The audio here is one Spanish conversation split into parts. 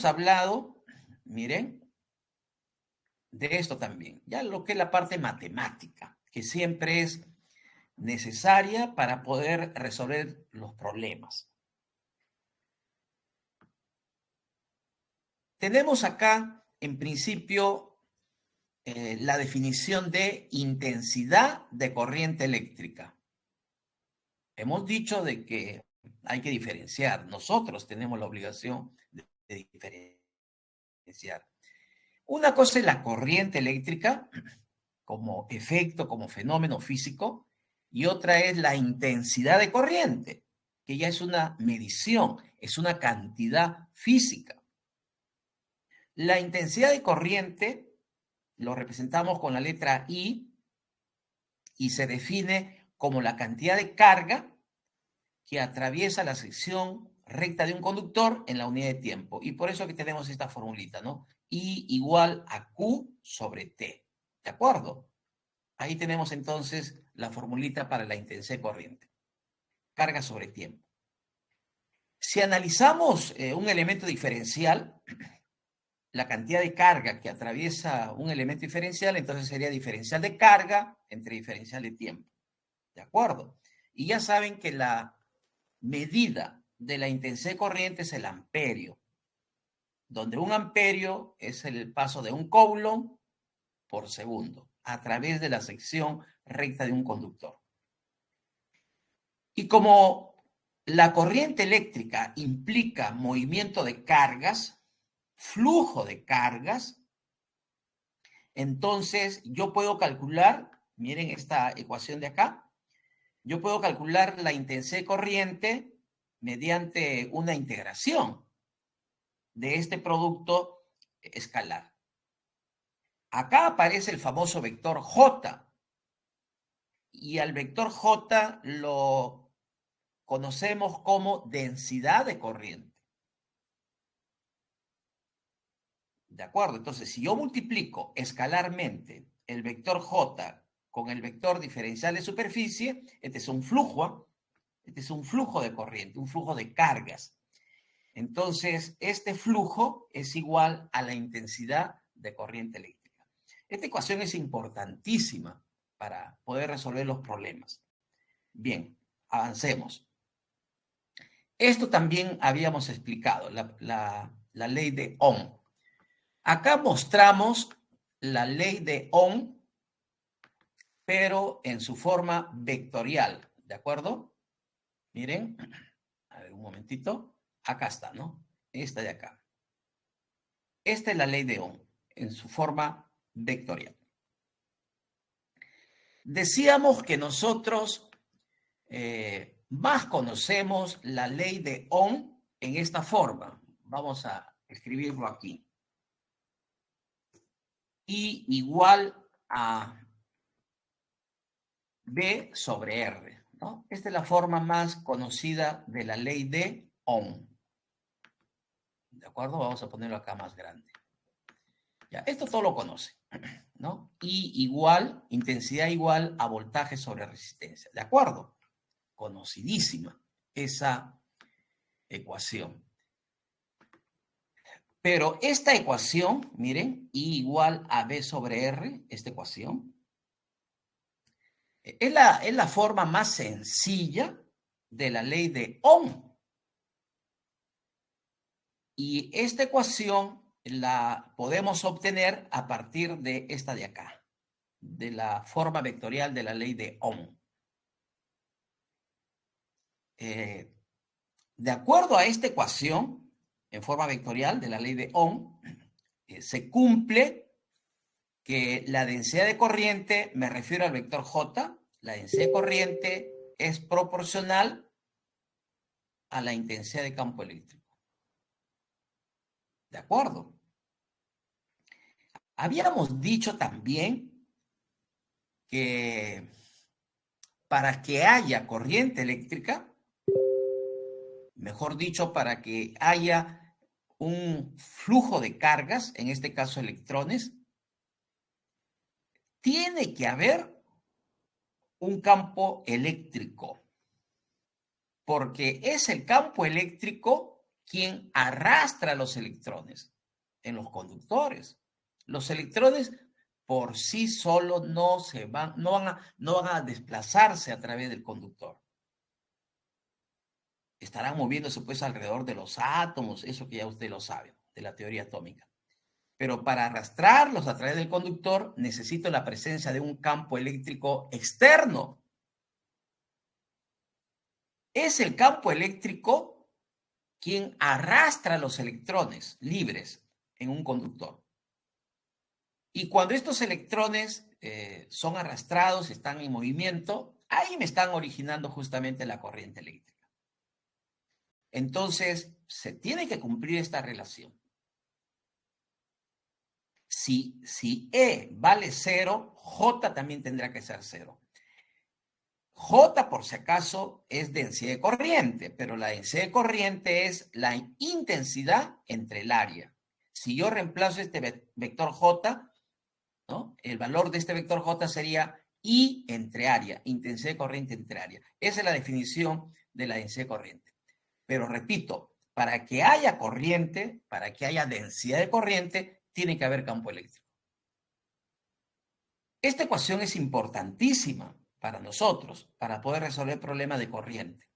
hemos hablado, miren, de esto también, ya lo que es la parte matemática, que siempre es necesaria para poder resolver los problemas. Tenemos acá, en principio, la definición de intensidad de corriente eléctrica. Hemos dicho de que hay que diferenciar. Nosotros tenemos la obligación de diferenciar. Una cosa es la corriente eléctrica como efecto, como fenómeno físico, y otra es la intensidad de corriente, que ya es una medición, es una cantidad física. La intensidad de corriente lo representamos con la letra I y se define como la cantidad de carga que atraviesa la sección recta de un conductor en la unidad de tiempo. Y por eso que tenemos esta formulita, ¿no? I igual a Q sobre T. ¿De acuerdo? Ahí tenemos entonces la formulita para la intensidad de corriente. Carga sobre tiempo. Si analizamos un elemento diferencial, la cantidad de carga que atraviesa un elemento diferencial, entonces sería diferencial de carga entre diferencial de tiempo. ¿De acuerdo? Y ya saben que la medida de la intensidad de corriente es el amperio, donde un amperio es el paso de un coulomb por segundo a través de la sección recta de un conductor. Y como la corriente eléctrica implica movimiento de cargas, flujo de cargas, entonces yo puedo calcular, miren esta ecuación de acá, yo puedo calcular la intensidad de corriente mediante una integración de este producto escalar. Acá aparece el famoso vector J, y al vector J lo conocemos como densidad de corriente. ¿De acuerdo? Entonces, si yo multiplico escalarmente el vector J con el vector diferencial de superficie, este es un flujo de corriente, un flujo de cargas. Entonces, este flujo es igual a la intensidad de corriente eléctrica. Esta ecuación es importantísima para poder resolver los problemas. Bien, avancemos. Esto también habíamos explicado, la ley de Ohm. Acá mostramos la ley de Ohm, pero en su forma vectorial, ¿de acuerdo? Miren, a ver un momentito. Acá está, ¿no? Esta de acá. Esta es la ley de Ohm en su forma vectorial. Decíamos que nosotros más conocemos la ley de Ohm en esta forma. Vamos a escribirlo aquí. I igual a B sobre R, ¿no? Esta es la forma más conocida de la ley de Ohm. ¿De acuerdo? Vamos a ponerlo acá más grande. Ya, esto todo lo conoce, ¿no? I igual, intensidad igual a voltaje sobre resistencia. ¿De acuerdo? Conocidísima esa ecuación. Pero esta ecuación, miren, I igual a B sobre R, esta ecuación, es la forma más sencilla de la ley de Ohm. Y esta ecuación la podemos obtener a partir de esta de acá, de la forma vectorial de la ley de Ohm. De acuerdo a esta ecuación, en forma vectorial de la ley de Ohm, se cumple que la densidad de corriente, me refiero al vector J, la densidad de corriente es proporcional a la intensidad de campo eléctrico. ¿De acuerdo? Habíamos dicho también que para que haya corriente eléctrica, mejor dicho, para que haya un flujo de cargas, en este caso electrones, tiene que haber un campo eléctrico, porque es el campo eléctrico quien arrastra los electrones en los conductores. Los electrones por sí solos no van a desplazarse a través del conductor. Estarán moviéndose pues alrededor de los átomos, eso que ya usted lo sabe, de la teoría atómica. Pero para arrastrarlos a través del conductor necesito la presencia de un campo eléctrico externo. Es el campo eléctrico quien arrastra los electrones libres en un conductor. Y cuando estos electrones son arrastrados, están en movimiento, ahí me están originando justamente la corriente eléctrica. Entonces, se tiene que cumplir esta relación. Si E vale 0, J también tendrá que ser 0. J, por si acaso, es densidad de corriente, pero la densidad de corriente es la intensidad entre el área. Si yo reemplazo este vector J, ¿no? El valor de este vector J sería I entre área, intensidad de corriente entre área. Esa es la definición de la densidad de corriente. Pero repito, para que haya corriente, para que haya densidad de corriente, tiene que haber campo eléctrico. Esta ecuación es importantísima para nosotros, para poder resolver el problema de corriente.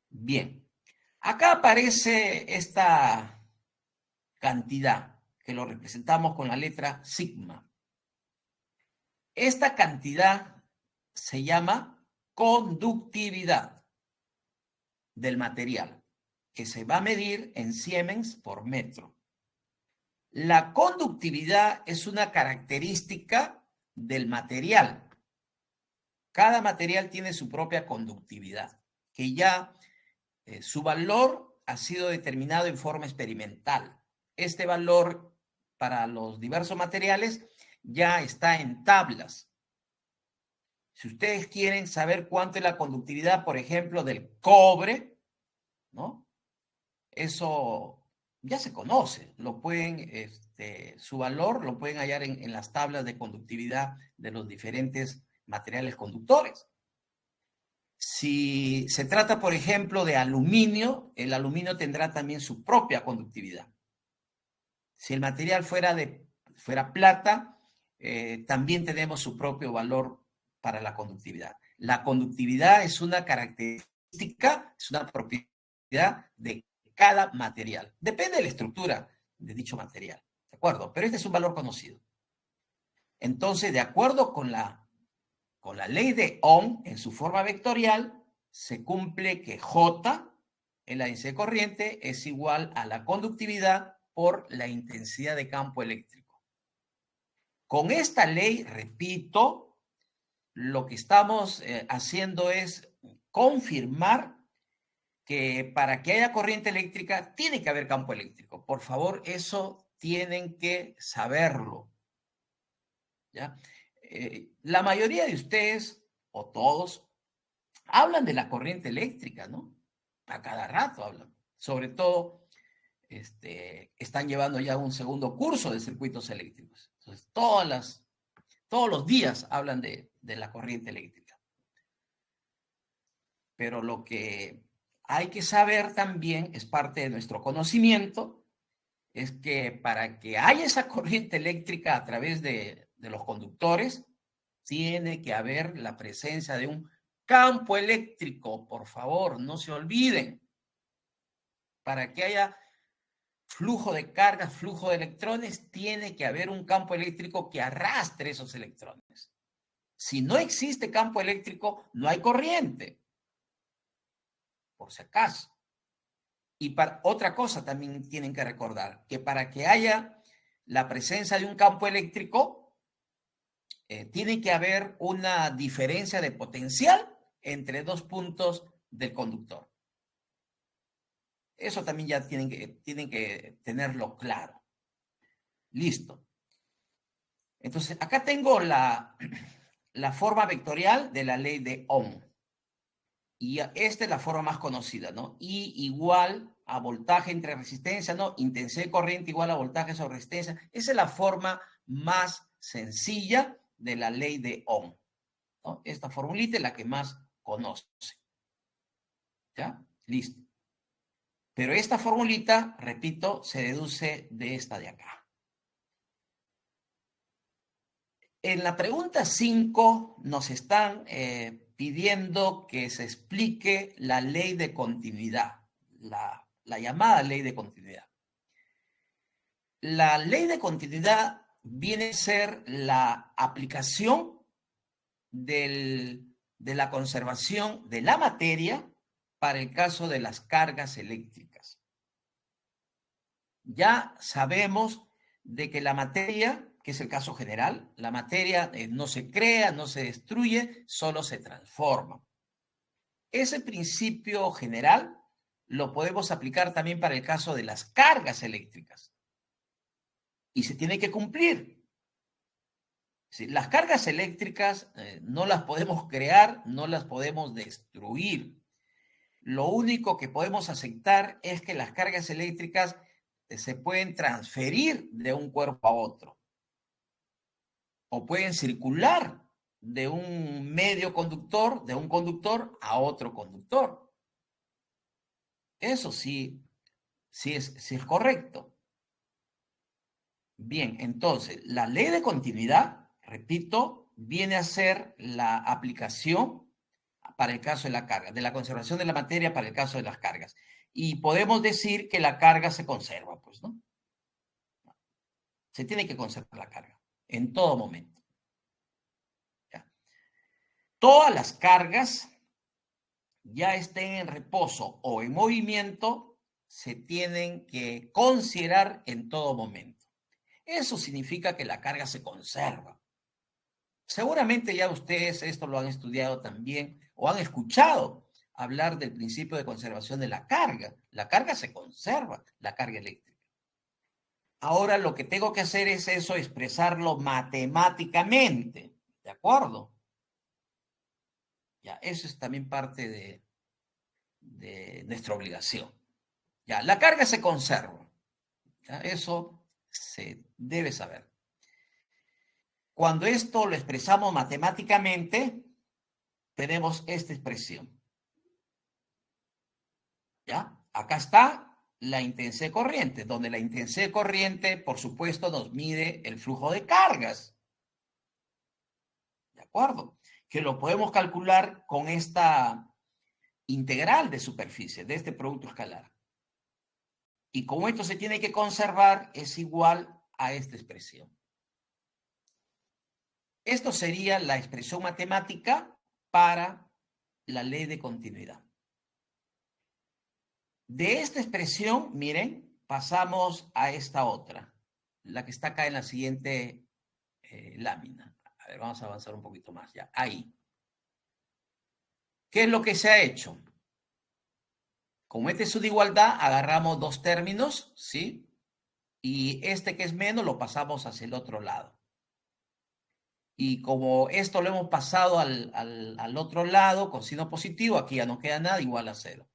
Bien, acá aparece esta cantidad que lo representamos con la letra sigma. Esta cantidad se llama conductividad del material, que se va a medir en Siemens por metro. La conductividad es una característica del material. Cada material tiene su propia conductividad, que ya su valor ha sido determinado en forma experimental. Este valor para los diversos materiales ya está en tablas. Si ustedes quieren saber cuánto es la conductividad, por ejemplo, del cobre, ¿no? Eso ya se conoce. Lo pueden, su valor lo pueden hallar en las tablas de conductividad de los diferentes materiales conductores. Si se trata, por ejemplo, de aluminio, el aluminio tendrá también su propia conductividad. Si el material fuera plata, también tenemos su propio valor para la conductividad. La conductividad es una característica, es una propiedad de cada material. Depende de la estructura de dicho material, ¿de acuerdo? Pero este es un valor conocido. Entonces, de acuerdo con la ley de Ohm, en su forma vectorial, se cumple que J, en la densidad de corriente, es igual a la conductividad por la intensidad de campo eléctrico. Con esta ley, repito, lo que estamos haciendo es confirmar que para que haya corriente eléctrica tiene que haber campo eléctrico. Por favor, eso tienen que saberlo. ¿Ya? La mayoría de ustedes, o todos, hablan de la corriente eléctrica, ¿no? A cada rato hablan. Sobre todo, están llevando ya un segundo curso de circuitos eléctricos. Entonces, todos los días hablan de la corriente eléctrica. Pero lo que hay que saber también, es parte de nuestro conocimiento, es que para que haya esa corriente eléctrica a través de los conductores, tiene que haber la presencia de un campo eléctrico. Por favor, no se olviden. Para que haya flujo de carga, flujo de electrones, tiene que haber un campo eléctrico que arrastre esos electrones. Si no existe campo eléctrico, no hay corriente. Por si acaso. Y para otra cosa también tienen que recordar, que para que haya la presencia de un campo eléctrico, tiene que haber una diferencia de potencial entre dos puntos del conductor. Eso también ya tienen que tenerlo claro. Listo. Entonces, acá tengo la forma vectorial de la ley de Ohm. Y esta es la forma más conocida, ¿no? I igual a voltaje entre resistencia, ¿no? Intensidad de corriente igual a voltaje sobre resistencia. Esa es la forma más sencilla de la ley de Ohm, ¿no? Esta formulita es la que más conoce. ¿Ya? Listo. Pero esta formulita, repito, se deduce de esta de acá. En la pregunta 5 nos están pidiendo que se explique la ley de continuidad, la llamada ley de continuidad. La ley de continuidad viene a ser la aplicación de la conservación de la materia para el caso de las cargas eléctricas. Ya sabemos de que la materia, que es el caso general, la materia no se crea, no se destruye, solo se transforma. Ese principio general lo podemos aplicar también para el caso de las cargas eléctricas. Y se tiene que cumplir. Sí, las cargas eléctricas no las podemos crear, no las podemos destruir. Lo único que podemos aceptar es que las cargas eléctricas se pueden transferir de un cuerpo a otro o pueden circular de un medio conductor, de un conductor a otro conductor. Eso sí es correcto. Bien, entonces, la ley de continuidad, repito, viene a ser la aplicación para el caso de la carga, de la conservación de la materia para el caso de las cargas. Y podemos decir que la carga se conserva, pues, ¿no? Se tiene que conservar la carga en todo momento. ¿Ya? Todas las cargas, ya estén en reposo o en movimiento, se tienen que considerar en todo momento. Eso significa que la carga se conserva. Seguramente ya ustedes esto lo han estudiado también o han escuchado hablar del principio de conservación de la carga. La carga se conserva, la carga eléctrica. Ahora lo que tengo que hacer es eso, expresarlo matemáticamente, ¿de acuerdo? Ya, eso es también parte de nuestra obligación. Ya, la carga se conserva. Ya, eso se debe saber. Cuando esto lo expresamos matemáticamente, tenemos esta expresión. ¿Ya? Acá está la intensidad de corriente, donde la intensidad de corriente, por supuesto, nos mide el flujo de cargas. ¿De acuerdo? Que lo podemos calcular con esta integral de superficie, de este producto escalar. Y como esto se tiene que conservar, es igual a esta expresión. Esto sería la expresión matemática para la ley de continuidad. De esta expresión, miren, pasamos a esta otra, la que está acá en la siguiente lámina. A ver, vamos a avanzar un poquito más ya. Ahí. ¿Qué es lo que se ha hecho? Como este es una igualdad, agarramos dos términos, ¿sí? Y este que es menos lo pasamos hacia el otro lado. Y como esto lo hemos pasado al otro lado con signo positivo, aquí ya no queda nada igual a 0.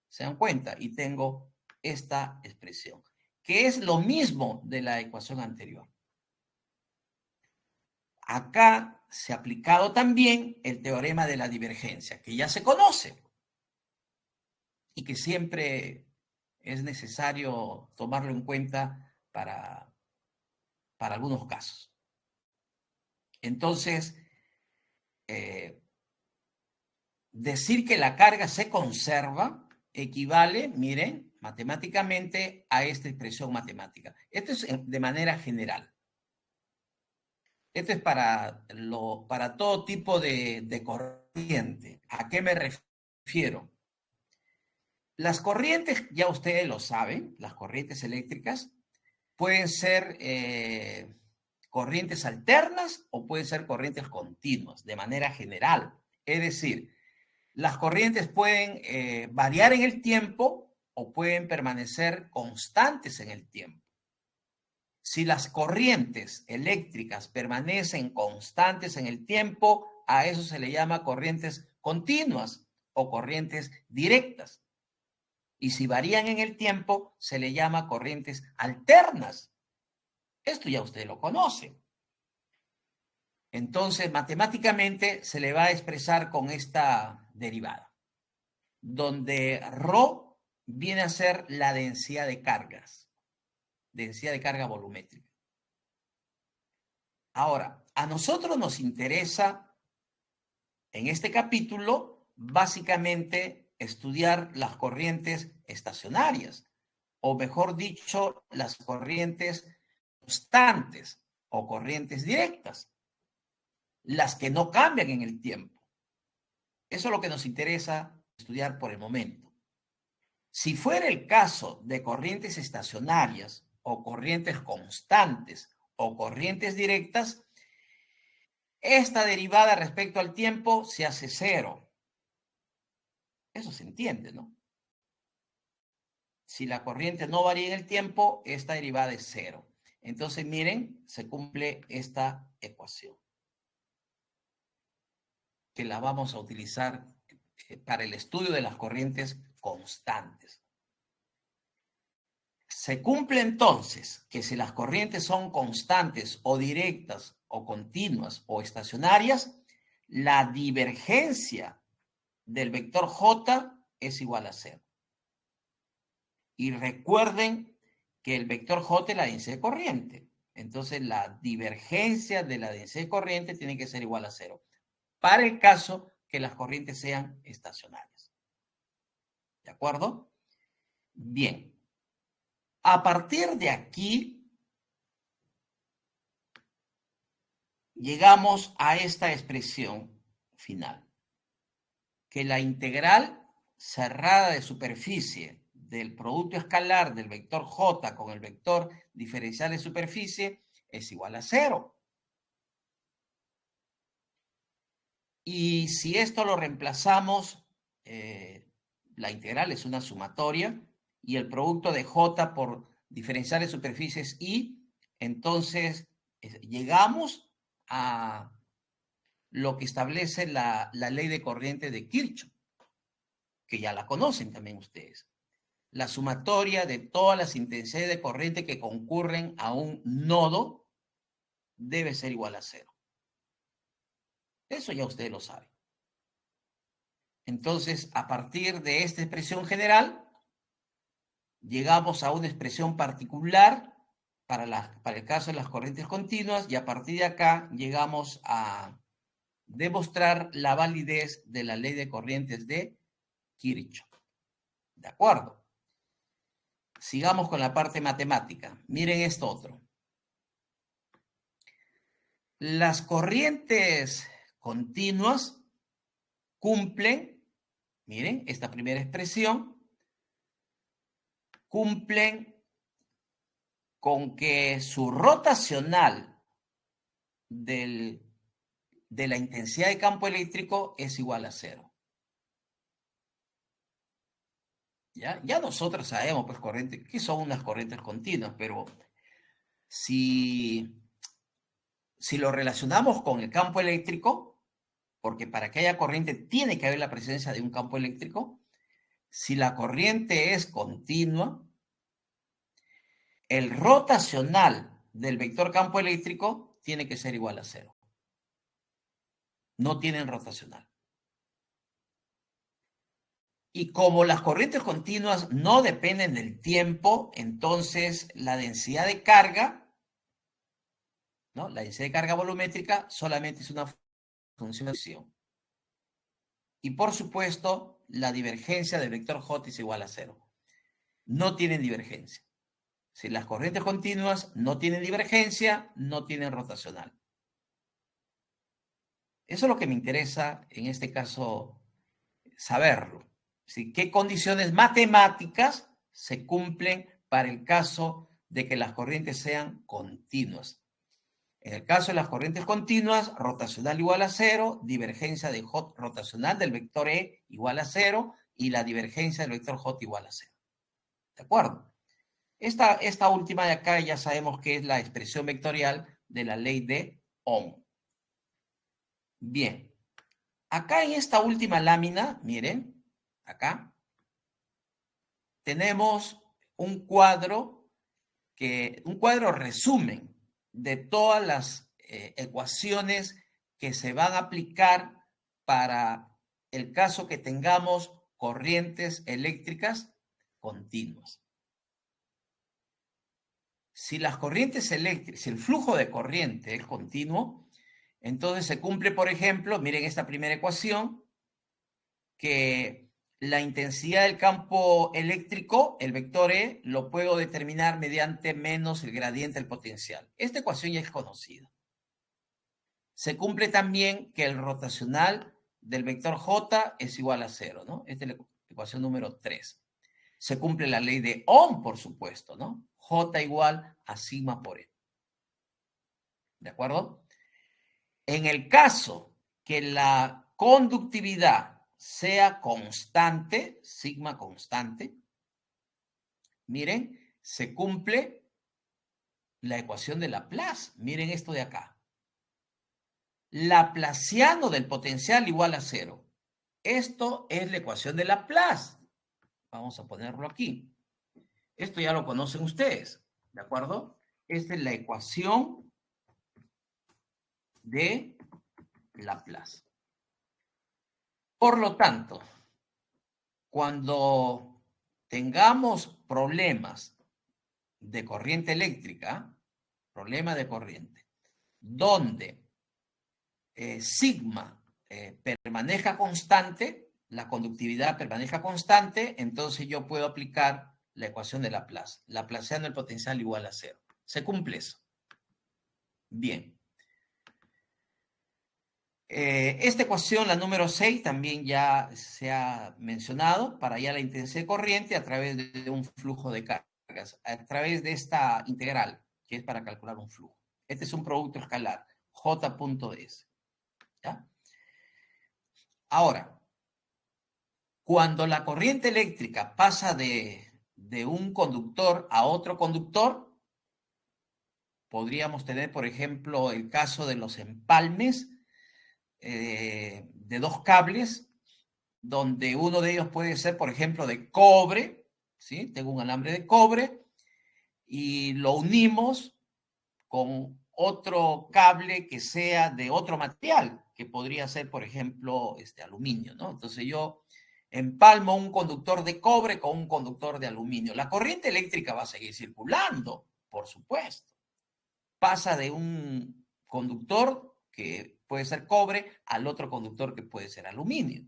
¿Se dan cuenta? Y tengo esta expresión, que es lo mismo de la ecuación anterior. Acá se ha aplicado también el teorema de la divergencia, que ya se conoce y que siempre es necesario tomarlo en cuenta para algunos casos. Entonces, decir que la carga se conserva equivale, miren, matemáticamente a esta expresión matemática. Esto es de manera general. Esto es para todo tipo de corriente. ¿A qué me refiero? Las corrientes, ya ustedes lo saben, las corrientes eléctricas pueden ser corrientes alternas o pueden ser corrientes continuas, de manera general. Es decir, las corrientes pueden variar en el tiempo o pueden permanecer constantes en el tiempo. Si las corrientes eléctricas permanecen constantes en el tiempo, a eso se le llama corrientes continuas o corrientes directas. Y si varían en el tiempo, se le llama corrientes alternas. Esto ya usted lo conoce. Entonces, matemáticamente se le va a expresar con esta derivada, donde ρ viene a ser la densidad de cargas, densidad de carga volumétrica. Ahora, a nosotros nos interesa en este capítulo básicamente estudiar las corrientes estacionarias, o mejor dicho, las corrientes constantes o corrientes directas, las que no cambian en el tiempo. Eso es lo que nos interesa estudiar por el momento. Si fuera el caso de corrientes estacionarias o corrientes constantes o corrientes directas, esta derivada respecto al tiempo se hace cero. Eso se entiende, ¿no? Si la corriente no varía en el tiempo, esta derivada es cero. Entonces, miren, se cumple esta ecuación, que la vamos a utilizar para el estudio de las corrientes constantes. Se cumple entonces que si las corrientes son constantes o directas o continuas o estacionarias, la divergencia del vector J es igual a cero. Y recuerden que el vector J es la densidad de corriente. Entonces, la divergencia de la densidad de corriente tiene que ser igual a cero, para el caso que las corrientes sean estacionarias. ¿De acuerdo? Bien. A partir de aquí, llegamos a esta expresión final, que la integral cerrada de superficie del producto escalar del vector J con el vector diferencial de superficie es igual a cero. Y si esto lo reemplazamos, la integral es una sumatoria y el producto de J por diferencial de superficies I, entonces llegamos a lo que establece la ley de corriente de Kirchhoff, que ya la conocen también ustedes. La sumatoria de todas las intensidades de corriente que concurren a un nodo debe ser igual a cero. Eso ya ustedes lo saben. Entonces, a partir de esta expresión general, llegamos a una expresión particular para el caso de las corrientes continuas, y a partir de acá llegamos a demostrar la validez de la ley de corrientes de Kirchhoff. ¿De acuerdo? Sigamos con la parte matemática. Miren esto otro. Las corrientes continuas cumplen, miren, esta primera expresión, cumplen con que su rotacional de la intensidad de campo eléctrico es igual a cero. Ya nosotros sabemos, pues, qué son unas corrientes continuas, pero si lo relacionamos con el campo eléctrico, porque para que haya corriente tiene que haber la presencia de un campo eléctrico, si la corriente es continua, el rotacional del vector campo eléctrico tiene que ser igual a cero. No tienen rotacional. Y como las corrientes continuas no dependen del tiempo, entonces la densidad de carga, ¿no? La densidad de carga volumétrica solamente es una función de acción. Y por supuesto, la divergencia del vector J es igual a cero. No tienen divergencia. Si las corrientes continuas no tienen divergencia, no tienen rotacional. Eso es lo que me interesa en este caso saberlo. ¿Sí? ¿Qué condiciones matemáticas se cumplen para el caso de que las corrientes sean continuas? En el caso de las corrientes continuas, rotacional igual a cero, divergencia de J rotacional del vector E igual a cero y la divergencia del vector J igual a cero. ¿De acuerdo? Esta última de acá ya sabemos que es la expresión vectorial de la ley de Ohm. Bien. Acá en esta última lámina, miren, acá, tenemos un cuadro resumen de todas las ecuaciones que se van a aplicar para el caso que tengamos corrientes eléctricas continuas. Si las corrientes eléctricas, si el flujo de corriente es continuo, entonces se cumple, por ejemplo, miren esta primera ecuación, que la intensidad del campo eléctrico, el vector E, lo puedo determinar mediante menos el gradiente del potencial. Esta ecuación ya es conocida. Se cumple también que el rotacional del vector J es igual a 0, ¿no? Esta es la ecuación número 3. Se cumple la ley de Ohm, por supuesto, ¿no? J igual a sigma por E. ¿De acuerdo? En el caso que la conductividad sea constante, sigma constante, miren, se cumple la ecuación de Laplace. Miren esto de acá. Laplaciano del potencial igual a 0. Esto es la ecuación de Laplace. Vamos a ponerlo aquí. Esto ya lo conocen ustedes, ¿de acuerdo? Esta es la ecuación de Laplace. Por lo tanto, cuando tengamos problemas de corriente eléctrica, problema de corriente, donde sigma permanezca constante, la conductividad permanezca constante, entonces yo puedo aplicar la ecuación de Laplace. Laplaciano el potencial igual a 0. ¿Se cumple eso? Bien. Esta ecuación, la número 6, también ya se ha mencionado para hallar la intensidad de corriente a través de un flujo de cargas, a través de esta integral, que es para calcular un flujo. Este es un producto escalar, J.s. ¿Ya? Ahora, cuando la corriente eléctrica pasa de un conductor a otro conductor, podríamos tener, por ejemplo, el caso de los empalmes de dos cables, donde uno de ellos puede ser, por ejemplo, de cobre, ¿sí? Tengo un alambre de cobre y lo unimos con otro cable que sea de otro material, que podría ser, por ejemplo, aluminio, ¿no? Entonces yo empalmo un conductor de cobre con un conductor de aluminio. La corriente eléctrica va a seguir circulando, por supuesto. Pasa de un conductor que puede ser cobre al otro conductor que puede ser aluminio.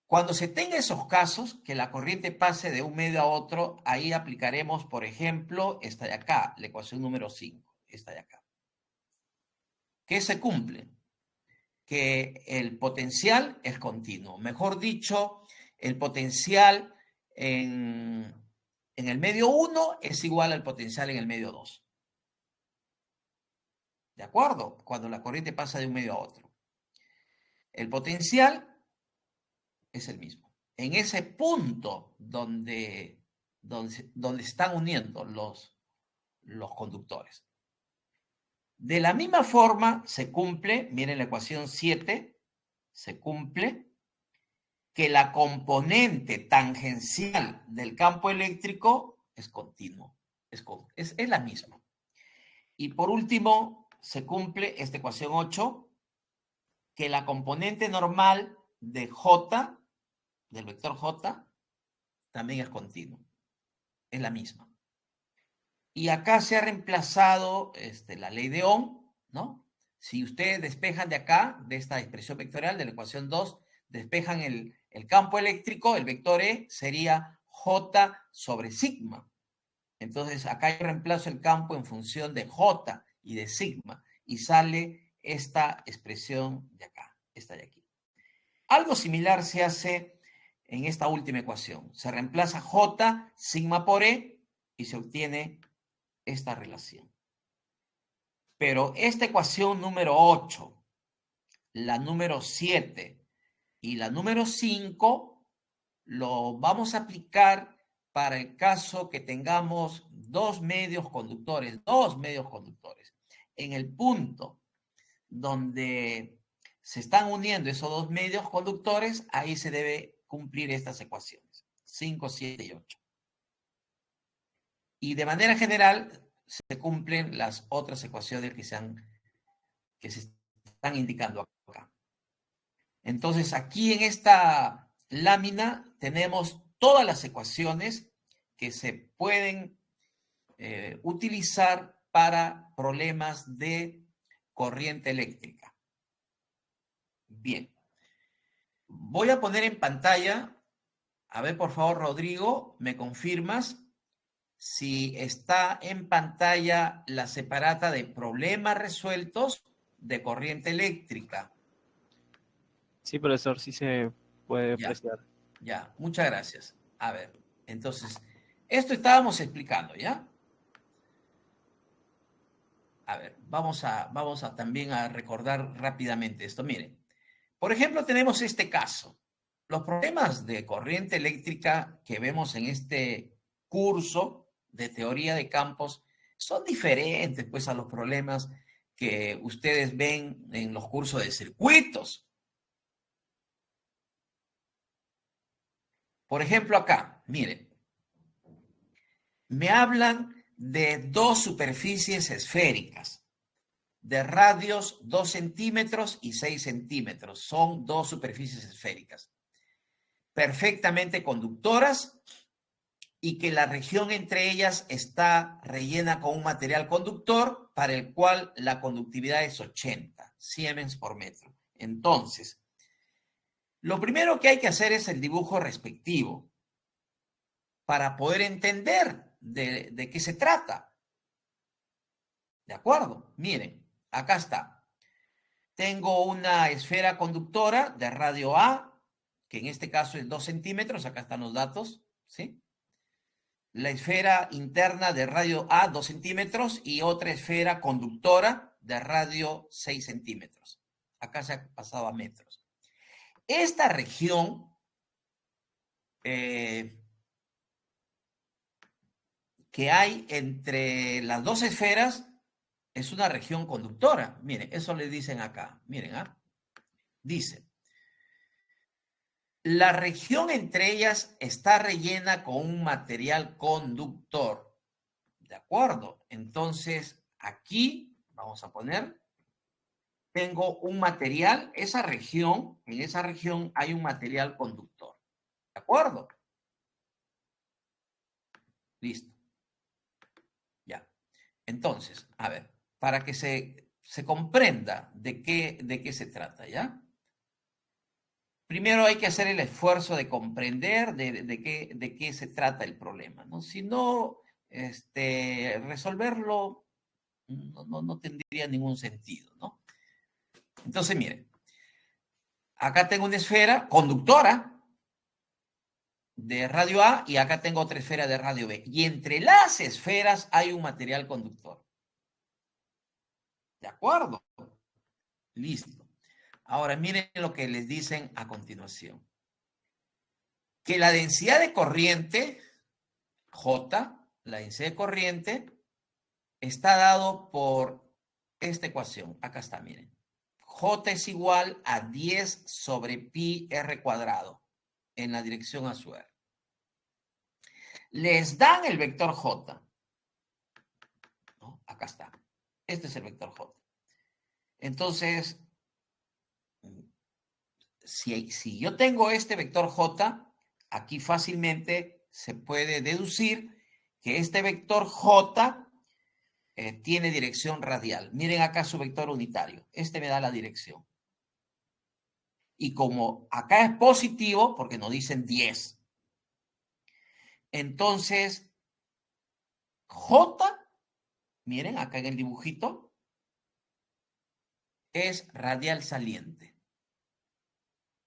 Cuando se tenga esos casos, que la corriente pase de un medio a otro, ahí aplicaremos, por ejemplo, esta de acá, la ecuación número 5, esta de acá. ¿Qué se cumple? Que el potencial es continuo. Mejor dicho, el potencial en el medio 1 es igual al potencial en el medio 2. ¿De acuerdo? Cuando la corriente pasa de un medio a otro. El potencial es el mismo. En ese punto donde están uniendo los conductores. De la misma forma se cumple, miren la ecuación 7, se cumple que la componente tangencial del campo eléctrico es continuo, es la misma. Y por último, se cumple esta ecuación 8, que la componente normal de J, del vector J, también es continuo, es la misma. Y acá se ha reemplazado la ley de Ohm, ¿no? Si ustedes despejan de acá, de esta expresión vectorial, de la ecuación 2, despejan el campo eléctrico, el vector E sería J sobre sigma. Entonces, acá yo reemplazo el campo en función de J y de sigma, y sale esta expresión de acá, esta de aquí. Algo similar se hace en esta última ecuación. Se reemplaza J, sigma por E, y se obtiene esta relación. Pero esta ecuación número 8, la número 7 y la número 5 lo vamos a aplicar para el caso que tengamos dos medios conductores. En el punto donde se están uniendo esos dos medios conductores, ahí se debe cumplir estas ecuaciones, 5, 7 y 8. Y de manera general, se cumplen las otras ecuaciones que se están indicando acá. Entonces, aquí en esta lámina tenemos todas las ecuaciones que se pueden utilizar para problemas de corriente eléctrica. Bien. Voy a poner en pantalla, a ver por favor Rodrigo, ¿me confirmas si está en pantalla la separata de problemas resueltos de corriente eléctrica? Sí, profesor, sí se puede apreciar. Ya, muchas gracias. A ver, entonces, esto estábamos explicando, ¿ya? A ver, vamos a también a recordar rápidamente esto. Miren, por ejemplo, tenemos este caso. Los problemas de corriente eléctrica que vemos en este curso de teoría de campos son diferentes, pues, a los problemas que ustedes ven en los cursos de circuitos. Por ejemplo, acá, miren, me hablan de dos superficies esféricas, de radios 2 centímetros y 6 centímetros. Son dos superficies esféricas, perfectamente conductoras, y que la región entre ellas está rellena con un material conductor para el cual la conductividad es 80 Siemens por metro. Entonces, lo primero que hay que hacer es el dibujo respectivo para poder entender de qué se trata. ¿De acuerdo? Miren, acá está. Tengo una esfera conductora de radio A, que en este caso es 2 centímetros, acá están los datos, ¿sí? La esfera interna de radio A, 2 centímetros, y otra esfera conductora de radio 6 centímetros. Acá se ha pasado a metros. Esta región que hay entre las dos esferas es una región conductora. Miren, eso le dicen acá. Miren, dice, la región entre ellas está rellena con un material conductor. ¿De acuerdo? Entonces, aquí vamos a poner, tengo un material, en esa región hay un material conductor. ¿De acuerdo? Listo. Ya. Entonces, a ver, para que se comprenda de qué se trata, ¿ya? Primero hay que hacer el esfuerzo de comprender de qué se trata el problema, ¿no? Si no, resolverlo no tendría ningún sentido, ¿no? Entonces, miren, acá tengo una esfera conductora de radio A y acá tengo otra esfera de radio B. Y entre las esferas hay un material conductor. ¿De acuerdo? Listo. Ahora miren lo que les dicen a continuación. Que la densidad de corriente, J, la densidad de corriente, está dado por esta ecuación. Acá está, miren. J es igual a 10 sobre pi r cuadrado en la dirección a su R. Les dan el vector J. ¿No? Acá está. Este es el vector J. Entonces, si yo tengo este vector J, aquí fácilmente se puede deducir que este vector J tiene dirección radial. Miren acá su vector unitario. Este me da la dirección. Y como acá es positivo, porque nos dicen 10, entonces J, miren acá en el dibujito, es radial saliente.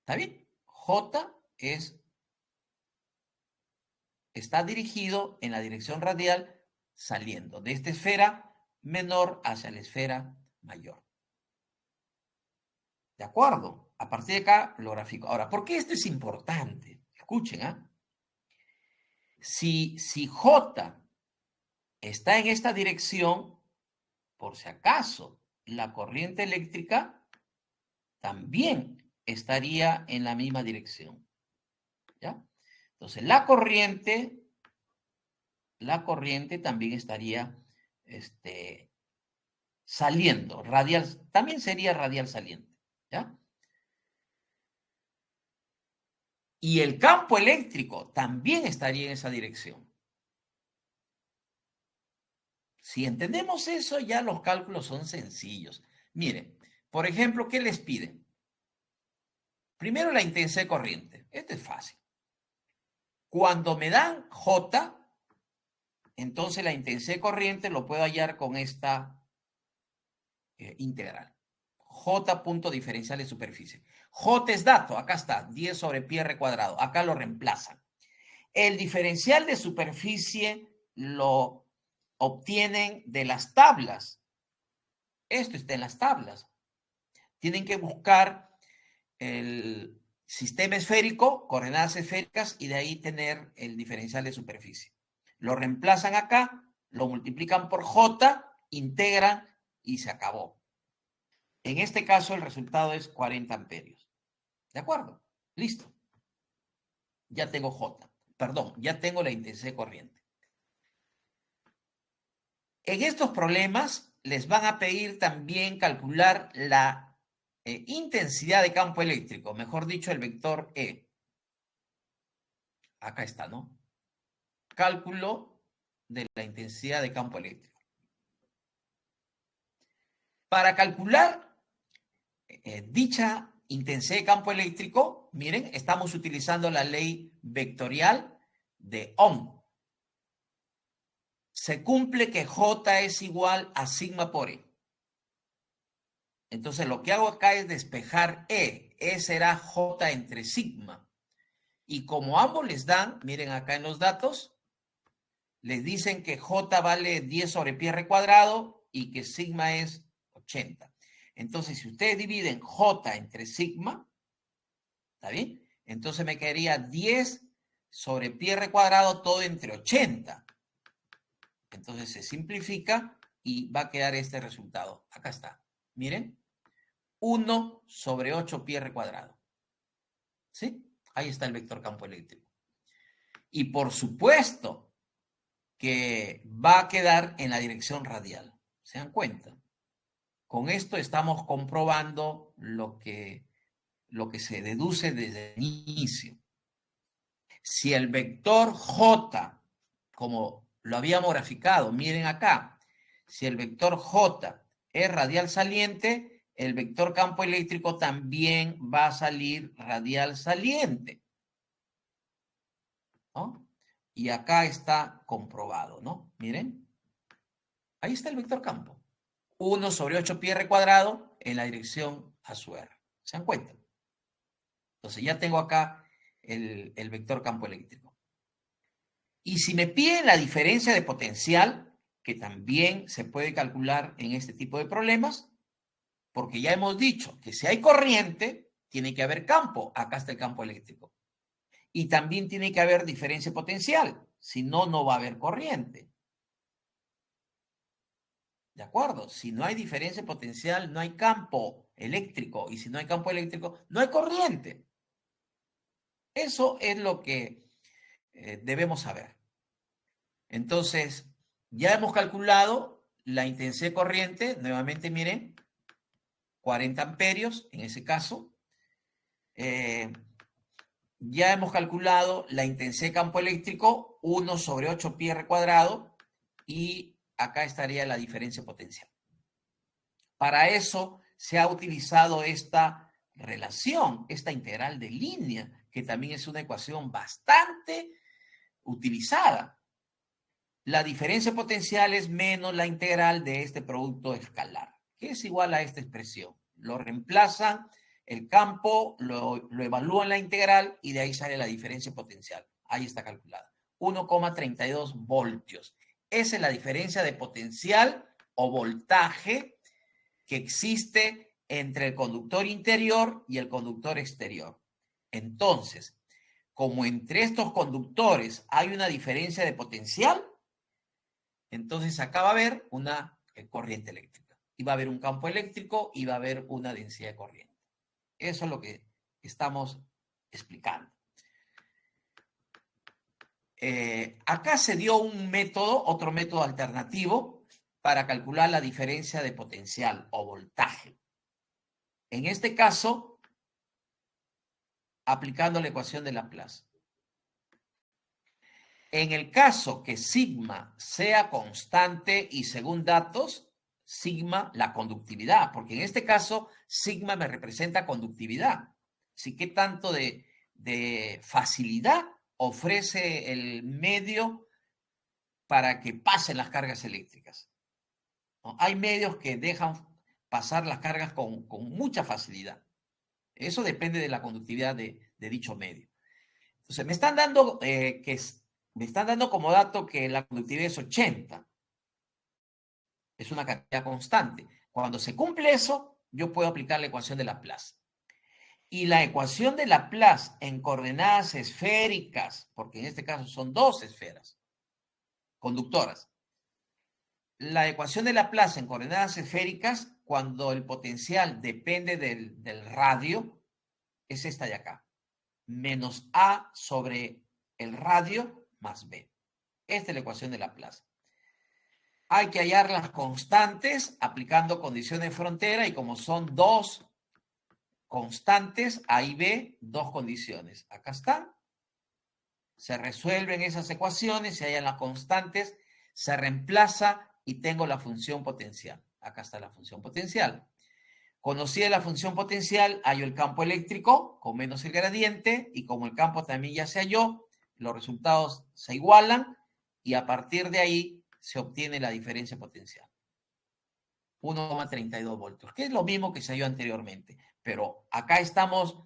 ¿Está bien? J está dirigido en la dirección radial saliendo de esta esfera menor hacia la esfera mayor. ¿De acuerdo? A partir de acá lo grafico. Ahora, ¿por qué esto es importante? Escuchen, ¿ah? Si J está en esta dirección, por si acaso, la corriente eléctrica también estaría en la misma dirección. ¿Ya? Entonces, la corriente también estaría saliendo, radial, también sería radial saliente. ¿Ya? Y el campo eléctrico también estaría en esa dirección. Si entendemos eso, ya los cálculos son sencillos. Miren, por ejemplo, ¿qué les piden? Primero la intensidad de corriente. Esto es fácil. Cuando me dan J, entonces la intensidad de corriente lo puedo hallar con esta integral. J punto diferencial de superficie. J es dato, acá está, 10 sobre pi r cuadrado. Acá lo reemplazan. El diferencial de superficie lo obtienen de las tablas. Esto está en las tablas. Tienen que buscar el sistema esférico, coordenadas esféricas, y de ahí tener el diferencial de superficie. Lo reemplazan acá, lo multiplican por J, integran y se acabó. En este caso el resultado es 40 amperios. ¿De acuerdo? Listo. Ya tengo J. Perdón, ya tengo la intensidad de corriente. En estos problemas les van a pedir también calcular la intensidad de campo eléctrico, mejor dicho, el vector E. Acá está, ¿no? Cálculo de la intensidad de campo eléctrico. Para calcular dicha intensidad de campo eléctrico, miren, estamos utilizando la ley vectorial de Ohm. Se cumple que J es igual a sigma por E. Entonces lo que hago acá es despejar E. E será J entre sigma. Y como ambos les dan, miren acá en los datos, les dicen que J vale 10 sobre pi r cuadrado y que sigma es 80. Entonces, si ustedes dividen J entre sigma, ¿está bien? Entonces me quedaría 10 sobre pi r cuadrado todo entre 80. Entonces se simplifica y va a quedar este resultado. Acá está. Miren. 1 sobre 8 pi r cuadrado. ¿Sí? Ahí está el vector campo eléctrico. Y por supuesto que va a quedar en la dirección radial. ¿Se dan cuenta? Con esto estamos comprobando lo que se deduce desde el inicio. Si el vector J, como lo habíamos graficado, miren acá, si el vector J es radial saliente, el vector campo eléctrico también va a salir radial saliente, ¿no? Y acá está comprobado, ¿no? Miren, ahí está el vector campo. 1 sobre 8 pi r cuadrado en la dirección a su r. ¿Se dan cuenta? Entonces ya tengo acá el vector campo eléctrico. Y si me piden la diferencia de potencial, que también se puede calcular en este tipo de problemas, porque ya hemos dicho que si hay corriente, tiene que haber campo. Acá está el campo eléctrico. Y también tiene que haber diferencia potencial. Si no, no va a haber corriente. ¿De acuerdo? Si no hay diferencia potencial, no hay campo eléctrico. Y si no hay campo eléctrico, no hay corriente. Eso es lo que debemos saber. Entonces, ya hemos calculado la intensidad de corriente. Nuevamente, miren, 40 amperios en ese caso. Ya hemos calculado la intensidad de campo eléctrico, 1 sobre 8 pi r cuadrado, y acá estaría la diferencia potencial. Para eso se ha utilizado esta relación, esta integral de línea, que también es una ecuación bastante utilizada. La diferencia potencial es menos la integral de este producto escalar, que es igual a esta expresión. Lo reemplazan el campo, lo evalúan la integral y de ahí sale la diferencia potencial. Ahí está calculada. 1,32 voltios. Esa es la diferencia de potencial o voltaje que existe entre el conductor interior y el conductor exterior. Entonces, como entre estos conductores hay una diferencia de potencial, entonces acá va a haber una corriente eléctrica. Y va a haber un campo eléctrico y va a haber una densidad de corriente. Eso es lo que estamos explicando. Acá se dio un método, otro método alternativo para calcular la diferencia de potencial o voltaje. En este caso, aplicando la ecuación de Laplace. En el caso que sigma sea constante y según datos, sigma la conductividad, porque en este caso sigma me representa conductividad. Así que tanto de facilidad ofrece el medio para que pasen las cargas eléctricas, ¿no? Hay medios que dejan pasar las cargas con mucha facilidad. Eso depende de la conductividad de dicho medio. Entonces, me están dando me están dando como dato que la conductividad es 80. Es una cantidad constante. Cuando se cumple eso, yo puedo aplicar la ecuación de Laplace. Y la ecuación de Laplace en coordenadas esféricas, porque en este caso son dos esferas conductoras. La ecuación de Laplace en coordenadas esféricas, cuando el potencial depende del radio, es esta de acá. Menos A sobre el radio más B. Esta es la ecuación de Laplace. Hay que hallar las constantes aplicando condiciones de frontera y como son dos constantes, A y B, dos condiciones. Acá están. Se resuelven esas ecuaciones, se hallan las constantes, se reemplaza y tengo la función potencial. Acá está la función potencial. Conocida la función potencial, hallo el campo eléctrico con menos el gradiente y como el campo también ya se halló, los resultados se igualan y a partir de ahí se obtiene la diferencia potencial. 1,32 voltios, que es lo mismo que se halló anteriormente. Pero acá estamos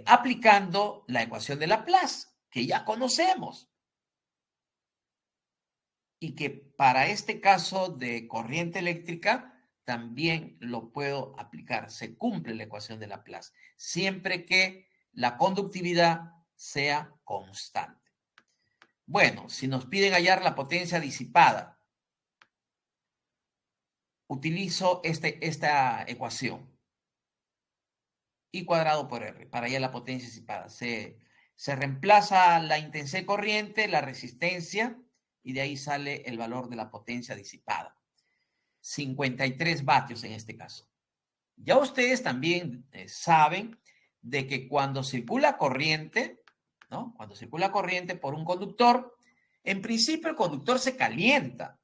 aplicando la ecuación de Laplace, que ya conocemos. Y que para este caso de corriente eléctrica también lo puedo aplicar. Se cumple la ecuación de Laplace, siempre que la conductividad sea constante. Bueno, si nos piden hallar la potencia disipada, utilizo esta ecuación. I cuadrado por R, para hallar la potencia disipada. Se reemplaza la intensidad corriente, la resistencia, y de ahí sale el valor de la potencia disipada. 53 vatios en este caso. Ya ustedes también saben de que cuando circula corriente, ¿no? Cuando circula corriente por un conductor, en principio el conductor se calienta.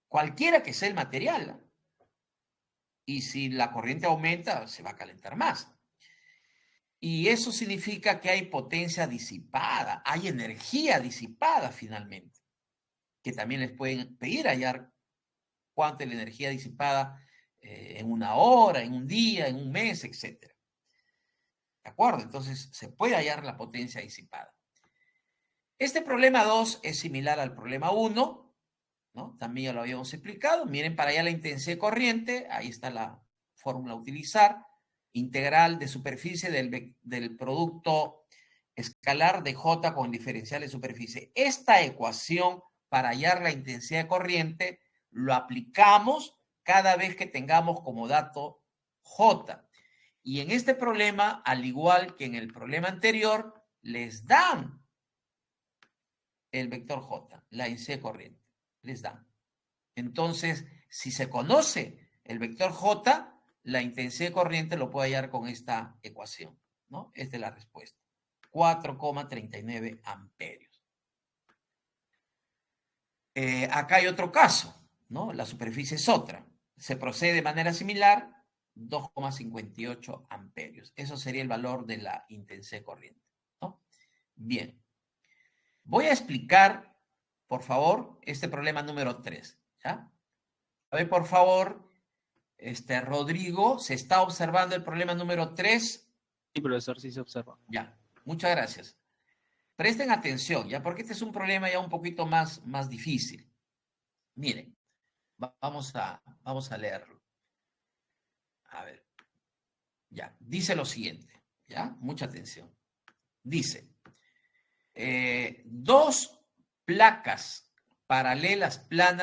Cualquiera que sea el material. Y si la corriente aumenta, se va a calentar más. Y eso significa que hay potencia disipada, hay energía disipada finalmente, que también les pueden pedir hallar cuánto es la energía disipada en una hora, en un día, en un mes, etc. ¿De acuerdo? Entonces se puede hallar la potencia disipada. Este problema 2 es similar al problema 1, ¿no? También ya lo habíamos explicado. Miren, para allá la intensidad corriente, ahí está la fórmula a utilizar. Integral de superficie del producto escalar de J con diferencial de superficie. Esta ecuación para hallar la intensidad de corriente lo aplicamos cada vez que tengamos como dato J. Y en este problema, al igual que en el problema anterior, les dan el vector J, la intensidad de corriente. Les dan. Entonces, si se conoce el vector J, la intensidad de corriente lo puedo hallar con esta ecuación, ¿no? Esta es la respuesta. 4,39 amperios. Acá hay otro caso, ¿no? La superficie es otra. Se procede de manera similar, 2,58 amperios. Eso sería el valor de la intensidad de corriente, ¿no? Bien. Voy a explicar, por favor, este problema número 3, ¿ya? A ver, por favor, Rodrigo, ¿se está observando el problema número 3? Sí, profesor, sí se observa. Ya, muchas gracias. Presten atención, ya, porque este es un problema ya un poquito más difícil. Miren, vamos a leerlo. A ver, ya, dice lo siguiente, ya, mucha atención. Dice, dos placas paralelas planas